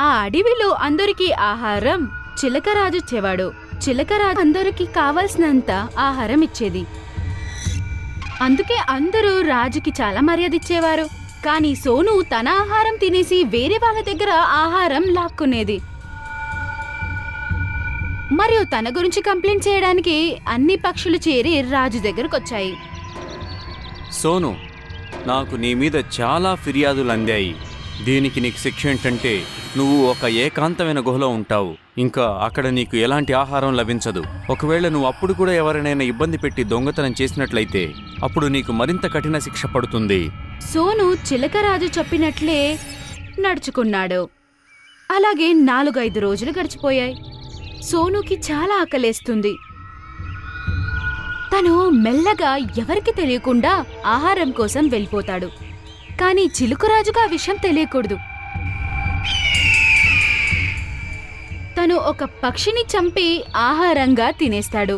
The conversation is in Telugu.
ఆ అడవిలో అందరికీ ఆహారం చిలకరాజు ఇచ్చేవాడు. చిలకరాజు అందరికీ కావలసినంత ఆహారం ఇచ్చేది. అందుకే అందరూ రాజుకి చాలా మర్యాద ఇచ్చేవారు. కానీ సోను తన ఆహారం తినేసి వేరే వాళ్ళ దగ్గర ఆహారం లాక్కునేది. మరియు తన గురించి కంప్లైంట్ చేయడానికి అన్ని పక్షులు చేరి రాజు దగ్గరకొచ్చాయి. సోను, నాకు నీ మీద చాలా ఫిర్యాదులు అందాయి. దీనికి నీకు శిక్ష ఏంటంటే నువ్వు ఒక ఏకాంతమైన గుహలో ఉంటావు. ఇంకా అక్కడ నీకు ఎలాంటి ఆహారం లభించదు. ఒకవేళ నువ్వు అప్పుడు కూడా ఎవరినైనా ఇబ్బంది పెట్టి దొంగతనం చేసినట్లయితే అప్పుడు నీకు మరింత కఠిన శిక్ష పడుతుంది. సోను చిలకరాజు చెప్పినట్లే నడుచుకున్నాడు. అలాగే 4-5 రోజులు గడిచిపోయాయి. సోనుకి చాలా ఆకలేస్తుంది. తను మెల్లగా ఎవరికి తెలియకుండా ఆహారం కోసం వెళ్ళిపోతాడు. కానీ చిలుకరాజుకు ఆ విషయం తెలియకూడదు. తను ఒక పక్షిని చంపి ఆహారంగా తినేస్తాడు.